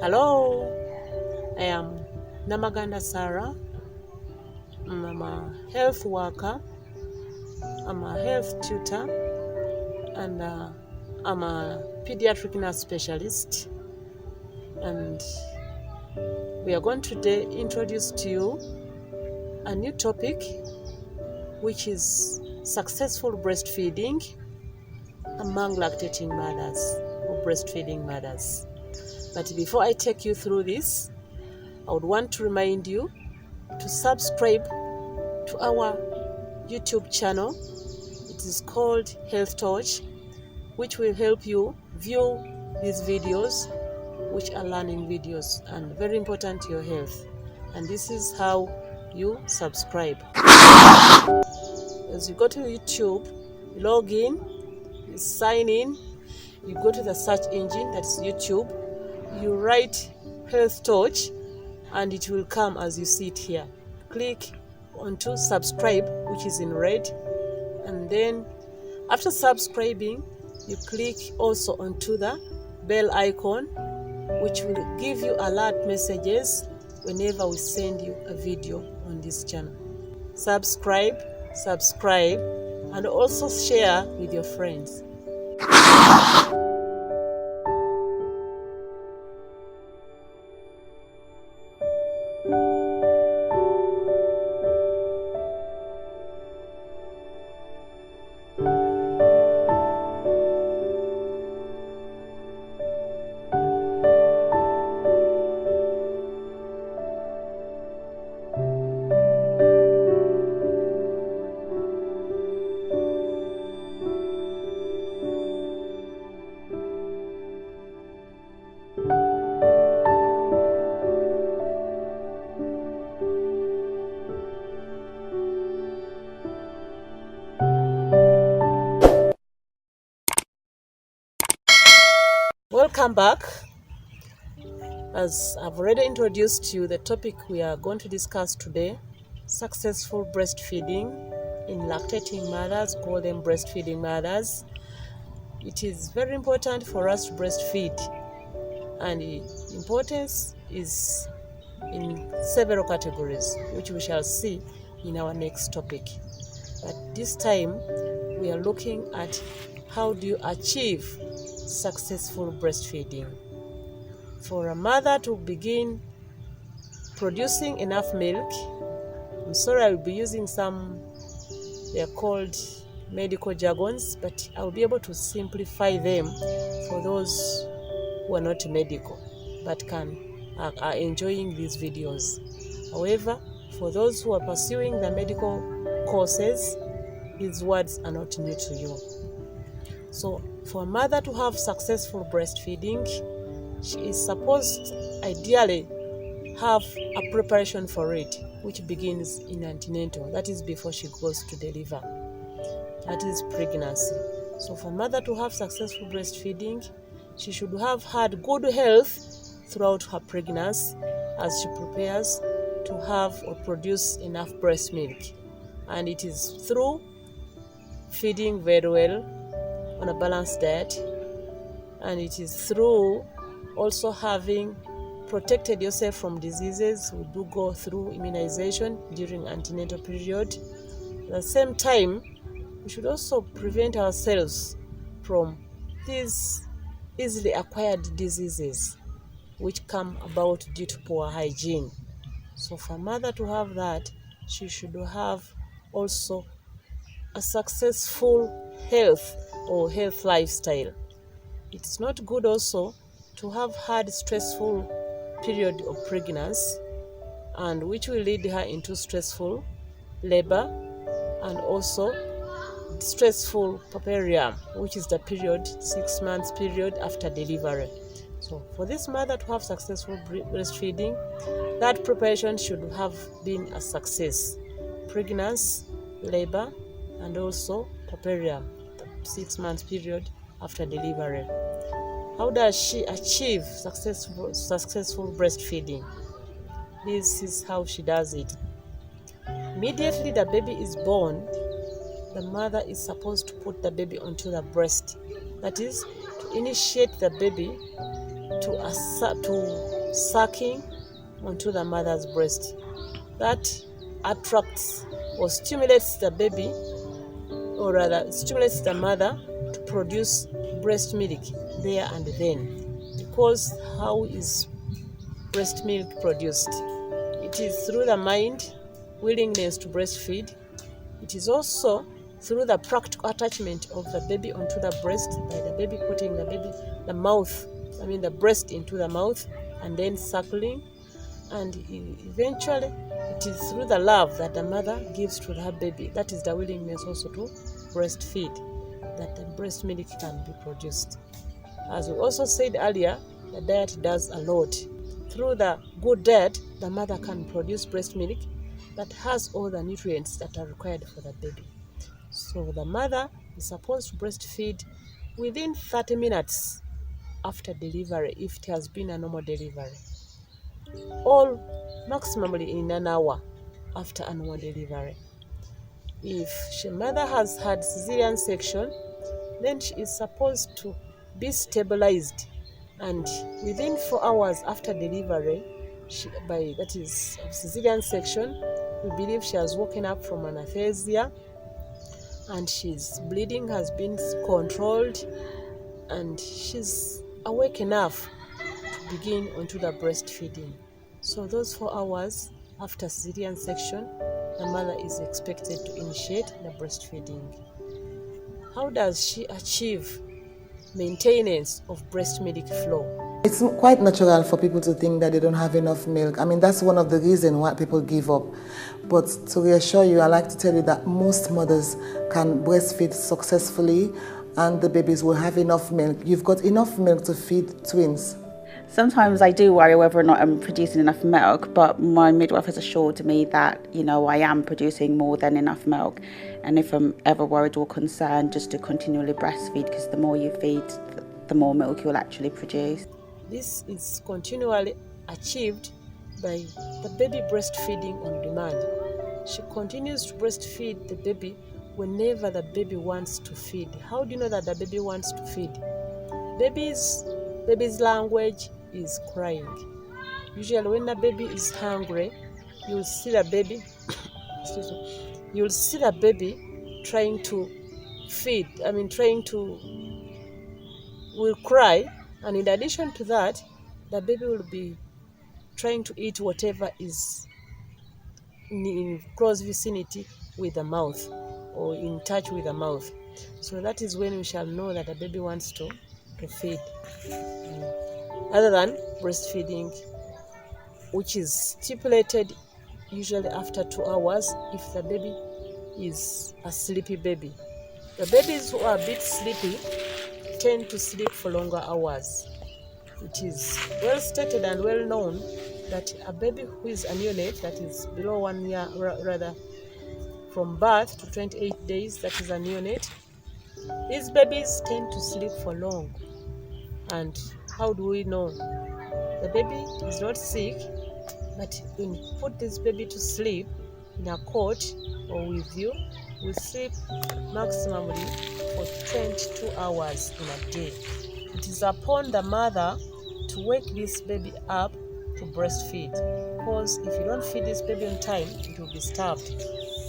Hello, I am Namaganda Sarah. I'm a health worker, I'm a health tutor, and I'm a pediatric nurse specialist. And we are going to today introduce to you a new topic, which is successful breastfeeding among lactating mothers or breastfeeding mothers. But before I take you through this, I would want to remind you to subscribe to our YouTube channel. It is called Health Touch, which will help you view these videos, which are learning videos and very important to your health. And this is how you subscribe. As you go to YouTube, you log in, you sign in, you go to the search engine, that's YouTube, you write Health Touch, and it will come as you see it here. Click onto subscribe, which is in red, and then after subscribing, you click also onto the bell icon, which will give you alert messages whenever we send you a video on this channel. Subscribe, and also share with your friends. Welcome back. As I've already introduced you, the topic we are going to discuss today, successful breastfeeding in lactating mothers, call them breastfeeding mothers. It is very important for us to breastfeed, and the importance is in several categories, which we shall see in our next topic. But this time, we are looking at how do you achieve successful breastfeeding. For a mother to begin producing enough milk, I'm sorry I will be using some, they are called medical jargons, but I will be able to simplify them for those who are not medical but are enjoying these videos. However, for those who are pursuing the medical courses, these words are not new to you. So for a mother to have successful breastfeeding, she is supposed ideally have a preparation for it, which begins in antenatal. That is before she goes to deliver. That is pregnancy. So for a mother to have successful breastfeeding, she should have had good health throughout her pregnancy as she prepares to have or produce enough breast milk. And it is through feeding very well on a balanced diet, and it is through also having protected yourself from diseases. We do go through immunization during antenatal period. At the same time, we should also prevent ourselves from these easily acquired diseases which come about due to poor hygiene. So for a mother to have that, she should have also a successful health or health lifestyle. It's not good also to have had stressful period of pregnancy, and which will lead her into stressful labor and also stressful puerperium, which is the period, 6 months period after delivery. So for this mother to have successful breastfeeding, that preparation should have been a success. Pregnancy, labor, and also puerperium, the 6 months period after delivery. How does she achieve successful breastfeeding? This is how she does it. Immediately the baby is born, the mother is supposed to put the baby onto the breast. That is, to initiate the baby to sucking onto the mother's breast. That attracts or stimulates the baby, or rather stimulates the mother to produce breast milk there and then. Because how is breast milk produced? It is through the mind, willingness to breastfeed. It is also through the practical attachment of the baby onto the breast, by the baby putting the breast into the mouth and then suckling. And eventually it is through the love that the mother gives to her baby, that is the willingness also to breastfeed, that the breast milk can be produced. As we also said earlier, the diet does a lot. Through the good diet, the mother can produce breast milk that has all the nutrients that are required for the baby. So the mother is supposed to breastfeed within 30 minutes after delivery if it has been a normal delivery, or maximally in an hour after a normal delivery. If the mother has had cesarean section, then she is supposed to be stabilized, and within 4 hours after delivery, that is of cesarean section, we believe she has woken up from anesthesia and she's bleeding has been controlled and she's awake enough to begin onto the breastfeeding. So those 4 hours after cesarean section, the mother is expected to initiate the breastfeeding. How does she achieve maintenance of breast milk flow? It's quite natural for people to think that they don't have enough milk. I mean, that's one of the reasons why people give up. But to reassure you, I like to tell you that most mothers can breastfeed successfully and the babies will have enough milk. You've got enough milk to feed twins. Sometimes I do worry whether or not I'm producing enough milk, but my midwife has assured me that, I am producing more than enough milk. And if I'm ever worried or concerned, just to continually breastfeed, because the more you feed, the more milk you'll actually produce. This is continually achieved by the baby breastfeeding on demand. She continues to breastfeed the baby whenever the baby wants to feed. How do you know that the baby wants to feed? Baby's language is crying. Usually when the baby is hungry, you'll see the baby trying to feed. Will cry, and in addition to that, the baby will be trying to eat whatever is in close vicinity with the mouth or in touch with the mouth. So that is when we shall know that the baby wants to feed. Other than breastfeeding, which is stipulated usually after 2 hours if the baby is a sleepy baby. The babies who are a bit sleepy tend to sleep for longer hours. It is well stated and well known that a baby who is a neonate, that is below 1 year, rather from birth to 28 days, that is a neonate, these babies tend to sleep for long. And how do we know? The baby is not sick, but when you put this baby to sleep in a cot or with you, will sleep maximally for 22 hours in a day. It is upon the mother to wake this baby up to breastfeed, because if you don't feed this baby on time, it will be starved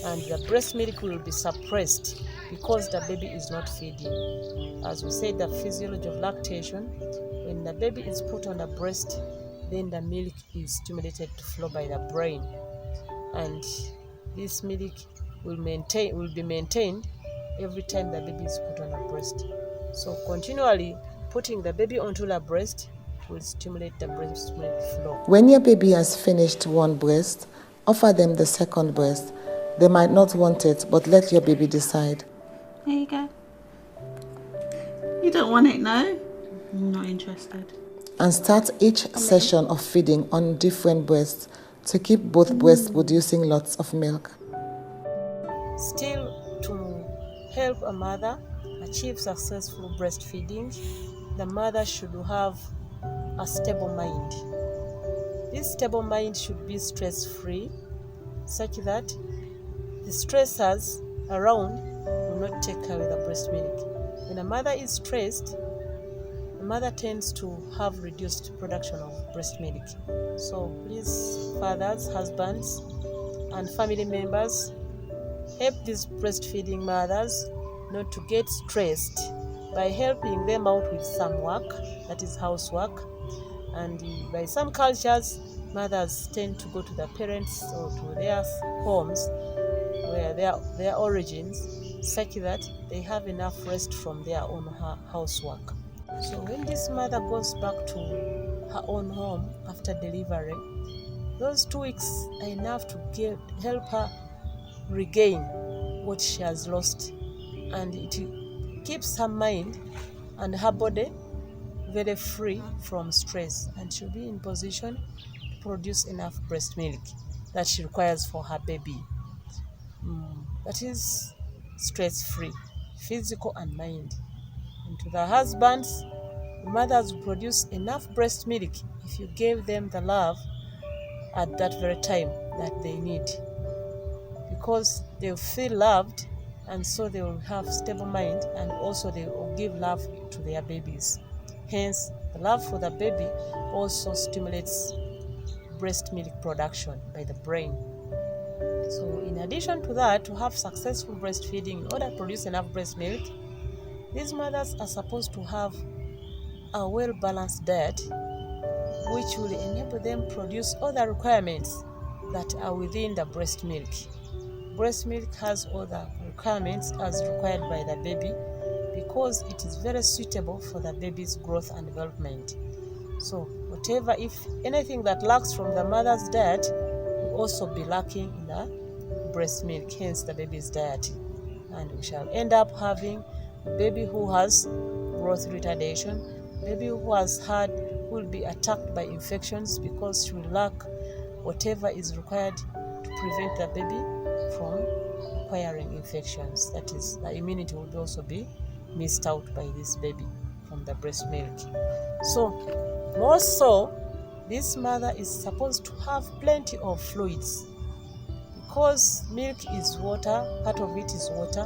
and the breast milk will be suppressed because the baby is not feeding. As we said, the physiology of lactation, when the baby is put on the breast, then the milk is stimulated to flow by the brain, and this milk will be maintained every time the baby is put on the breast. So continually putting the baby onto the breast will stimulate the breast milk flow. When your baby has finished one breast, offer them the second breast. They might not want it, but let your baby decide. There you go. You don't want it, no? I'm not interested. And start each session of feeding on different breasts to keep both breasts producing lots of milk. Still, to help a mother achieve successful breastfeeding, the mother should have a stable mind. This stable mind should be stress-free, such that the stressors around will not take away the breast milk. When a mother is stressed, the mother tends to have reduced production of breast milk. So please, fathers, husbands, and family members, help these breastfeeding mothers not to get stressed by helping them out with some work, that is housework. And by some cultures, mothers tend to go to their parents or to their homes where their origins, such that they have enough rest from their own housework. So when this mother goes back to her own home after delivery, those 2 weeks are enough to help her regain what she has lost, and it keeps her mind and her body very free from stress, and she'll be in position to produce enough breast milk that she requires for her baby. That is stress-free, physical and mind. And to the husbands, the mothers will produce enough breast milk if you gave them the love at that very time that they need, because they'll feel loved, and so they will have stable mind, and also they will give love to their babies. Hence, the love for the baby also stimulates breast milk production by the brain. So in addition to that, to have successful breastfeeding, in order to produce enough breast milk, these mothers are supposed to have a well-balanced diet, which will enable them produce all the requirements that are within the breast milk. Breast milk has all the requirements as required by the baby, because it is very suitable for the baby's growth and development. So if anything that lacks from the mother's diet will also be lacking in the breast milk, hence the baby's diet. And we shall end up having a baby who has growth retardation, baby who will be attacked by infections, because she will lack whatever is required to prevent the baby from acquiring infections. That is, the immunity will also be missed out by this baby from the breast milk. So, more so, this mother is supposed to have plenty of fluids, because milk is water, part of it is water.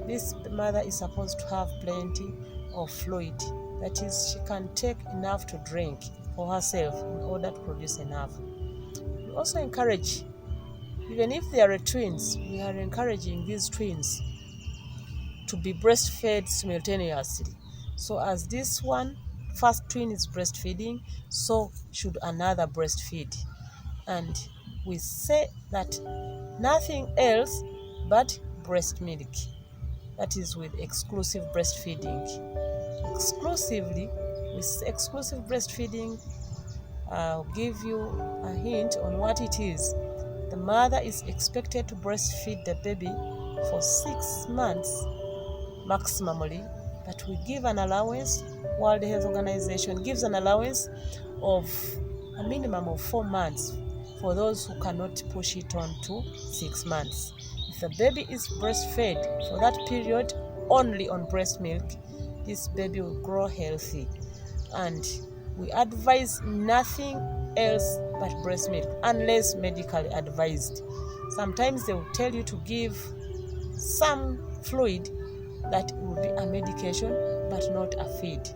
This mother is supposed to have plenty of fluid, that is, she can take enough to drink for herself in order to produce enough. We also encourage, even if they are twins, we are encouraging these twins to be breastfed simultaneously. So as this first twin is breastfeeding, so should another breastfeed. And we say that nothing else but breast milk. That is with exclusive breastfeeding. With exclusive breastfeeding, I'll give you a hint on what it is. The mother is expected to breastfeed the baby for 6 months maximally, but we give an allowance. World Health Organization gives an allowance of a minimum of 4 months for those who cannot push it on to 6 months. If the baby is breastfed for that period only on breast milk, this baby will grow healthy. And we advise nothing else but breast milk, unless medically advised. Sometimes they will tell you to give some fluid that will be a medication but not a feed.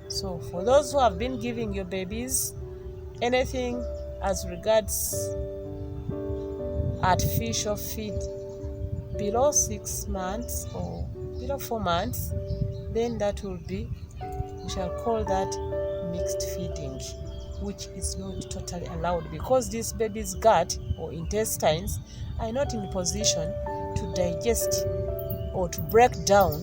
So for those who have been giving your babies anything as regards artificial feed below 6 months or below 4 months, then that will be, we shall call that mixed feeding, which is not totally allowed, because this baby's gut or intestines are not in position to digest or to break down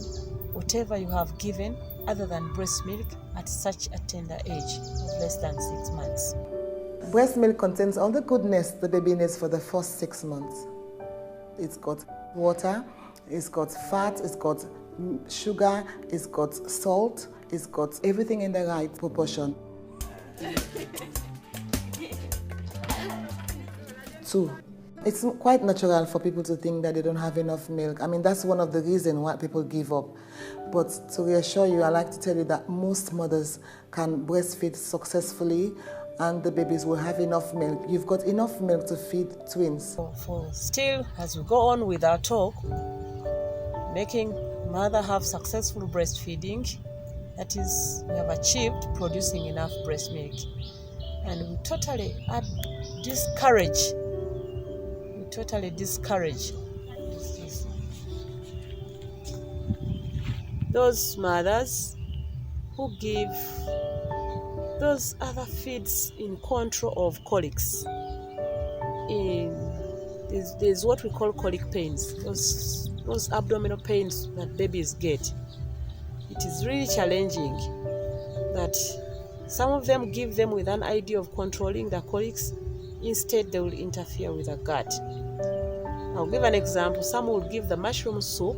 whatever you have given other than breast milk at such a tender age of less than 6 months. Breast milk contains all the goodness the baby needs for the first 6 months. It's got water, it's got fat, it's got sugar, it's got salt, it's got everything in the right proportion. 2. It's quite natural for people to think that they don't have enough milk. I mean, that's one of the reasons why people give up. But to reassure you, I like to tell you that most mothers can breastfeed successfully, and the babies will have enough milk. You've got enough milk to feed twins. For still, as we go on with our talk, making mother have successful breastfeeding, That is, we have achieved producing enough breast milk. And we totally discourage those mothers who give those other feeds in control of colics. There's what we call colic pains, those abdominal pains that babies get. It is really challenging that some of them give them with an idea of controlling the colics. Instead, they will interfere with the gut. I'll give an example. Some will give the mushroom soup,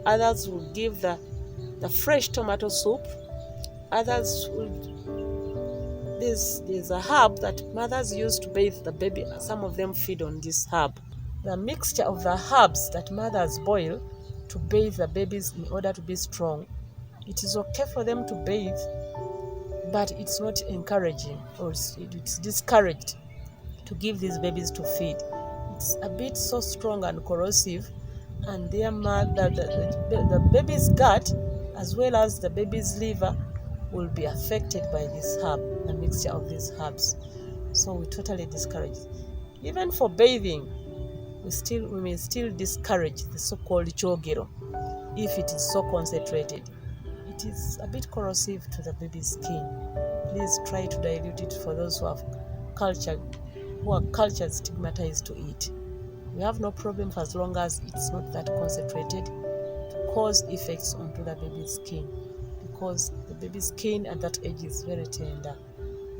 others will give the fresh tomato soup, others will. There's a herb that mothers use to bathe the baby. Some of them feed on this herb. The mixture of the herbs that mothers boil to bathe the babies in order to be strong, it is okay for them to bathe, but it's not encouraging, or it's discouraged to give these babies to feed. It's a bit so strong and corrosive, and the baby's gut as well as the baby's liver will be affected by this herb, the mixture of these herbs. So we totally discourage. Even for bathing, we may still discourage the so-called chogero if it is so concentrated. It is a bit corrosive to the baby's skin. Please try to dilute it for those who are cultured stigmatized to eat. We have no problem for as long as it's not that concentrated to cause effects onto the baby's skin, because the baby's skin at that age is very tender,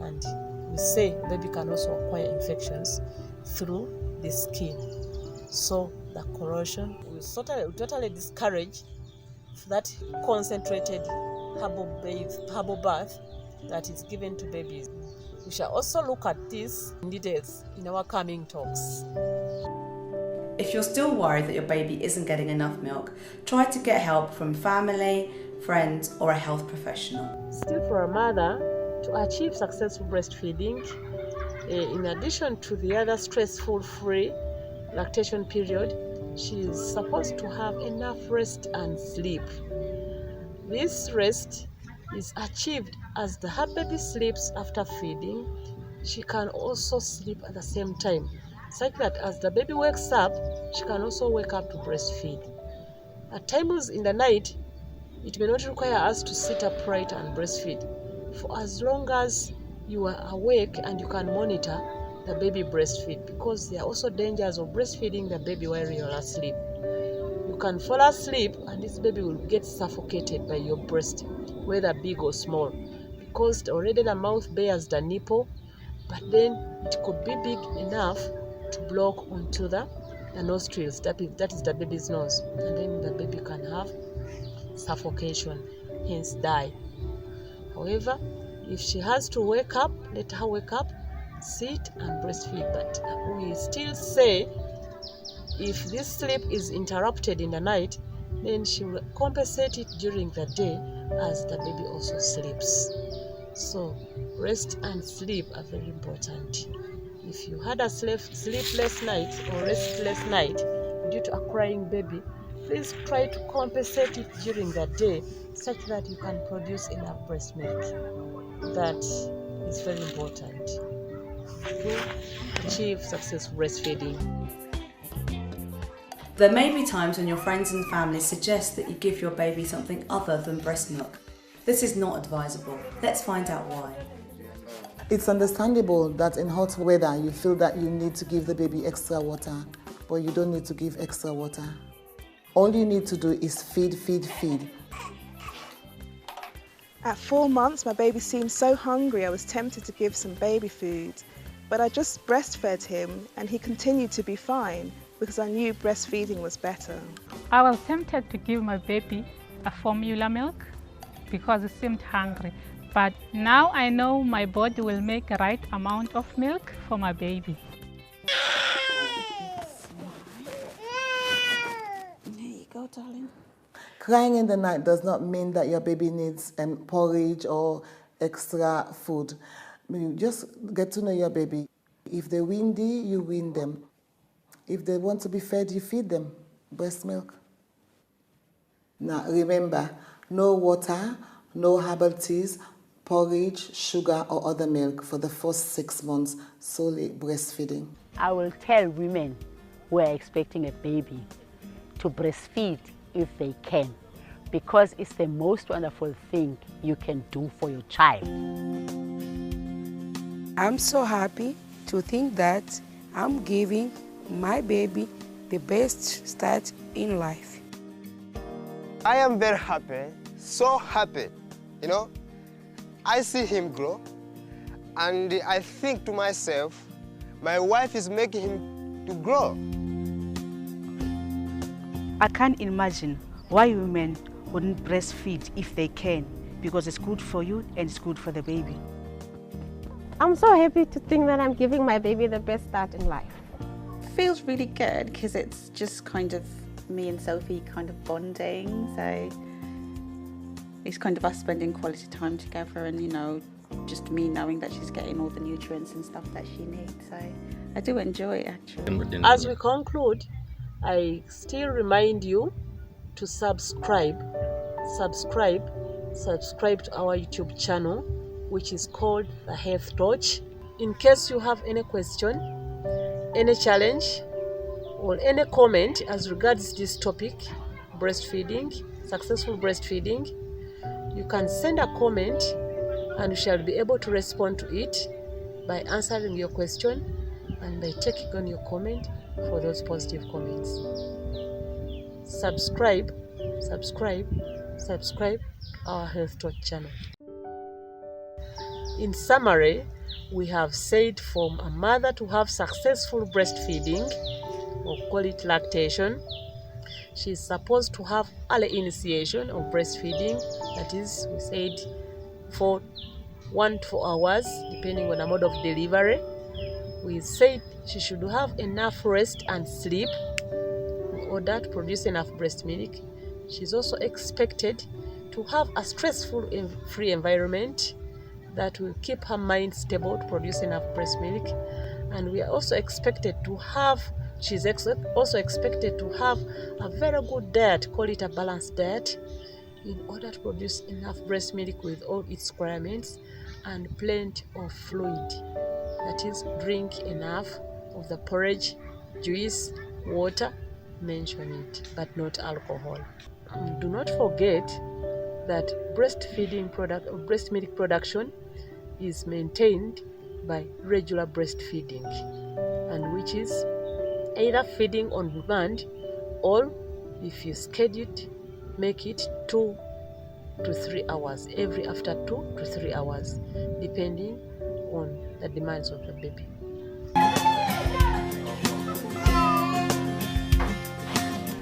and we say baby can also acquire infections through the skin. So the corrosion will totally discourage that concentrated herbal bath that is given to babies. We shall also look at this in details in our coming talks. If you're still worried that your baby isn't getting enough milk, try to get help from family, friends, or a health professional. Still, for a mother to achieve successful breastfeeding, in addition to the other stressful free lactation period, she is supposed to have enough rest and sleep. This rest is achieved as her baby sleeps after feeding. She can also sleep at the same time, such that as the baby wakes up, she can also wake up to breastfeed. At times in the night, it may not require us to sit upright and breastfeed, for as long as you are awake and you can monitor the baby breastfeed, because there are also dangers of breastfeeding the baby while you're asleep. You can fall asleep and this baby will get suffocated by your breast, whether big or small, because already the mouth bears the nipple, but then it could be big enough to block onto the nostrils, that is the baby's nose, and then the baby can have suffocation, hence die. However, if she has to wake up, let her wake up, sit and breastfeed. But we still say if this sleep is interrupted in the night, then she will compensate it during the day as the baby also sleeps. So rest and sleep are very important. If you had a sleepless night or restless night due to a crying baby, please try to compensate it during the day such that you can produce enough breast milk. That is very important to achieve successful breastfeeding. There may be times when your friends and family suggest that you give your baby something other than breast milk. This is not advisable. Let's find out why. It's understandable that in hot weather you feel that you need to give the baby extra water, but you don't need to give extra water. All you need to do is feed, feed, feed. At 4 months, my baby seemed so hungry I was tempted to give some baby food, but I just breastfed him and he continued to be fine because I knew breastfeeding was better. I was tempted to give my baby a formula milk because he seemed hungry, but now I know my body will make the right amount of milk for my baby. There you go, darling. Crying in the night does not mean that your baby needs porridge or extra food. You just get to know your baby. If they're windy, you wean them. If they want to be fed, you feed them breast milk. Now remember, no water, No herbal teas, porridge, sugar or other milk for the first 6 months, solely breastfeeding. I will tell women who are expecting a baby to breastfeed if they can, because it's the most wonderful thing you can do for your child. I'm so happy to think that I'm giving my baby the best start in life. I am very happy, so happy, you know. I see him grow, and I think to myself, my wife is making him to grow. I can't imagine why women wouldn't breastfeed if they can, because it's good for you and it's good for the baby. I'm so happy to think that I'm giving my baby the best start in life. Feels really good because it's just kind of me and Sophie kind of bonding, so it's kind of us spending quality time together, and you know, just me knowing that she's getting all the nutrients and stuff that she needs. So I do enjoy it actually. As we conclude, I still remind you to subscribe to our YouTube channel, which is called The Health Touch. In case you have any question, any challenge, or any comment as regards this topic, breastfeeding, successful breastfeeding, you can send a comment and we shall be able to respond to it by answering your question and by taking on your comment for those positive comments. Subscribe our Health Talk channel. In summary, we have said from a mother to have successful breastfeeding, or call it lactation, she is supposed to have early initiation of breastfeeding, that is, we said, for 1 to 4 hours, depending on the mode of delivery. We said she should have enough rest and sleep in order to produce enough breast milk. She's also expected to have a stress-free environment that will keep her mind stable to produce enough breast milk. And we are also expected to have, also expected to have a very good diet, call it a balanced diet, in order to produce enough breast milk with all its requirements and plenty of fluid. That is, drink enough of the porridge, juice, water, mention it, but not alcohol. Do not forget that breast milk production is maintained by regular breastfeeding, and which is either feeding on demand, or if you schedule it, make it 2 to 3 hours, every after 2 to 3 hours, depending on the demands of the baby.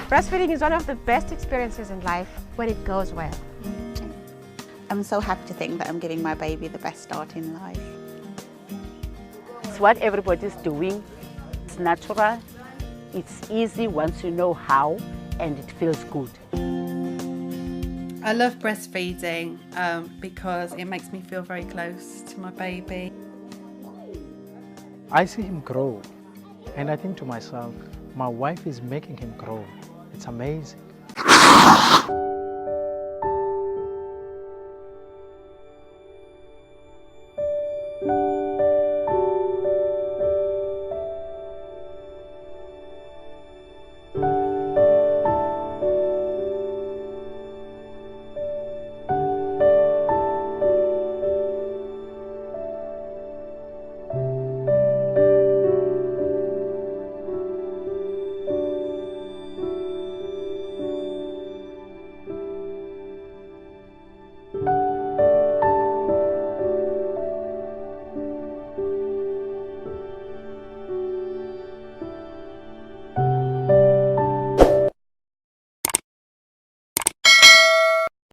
Breastfeeding is one of the best experiences in life when it goes well. I'm so happy to think that I'm giving my baby the best start in life. It's what everybody's doing. It's natural, it's easy once you know how, and it feels good. I love breastfeeding because it makes me feel very close to my baby. I see him grow, and I think to myself, my wife is making him grow. It's amazing.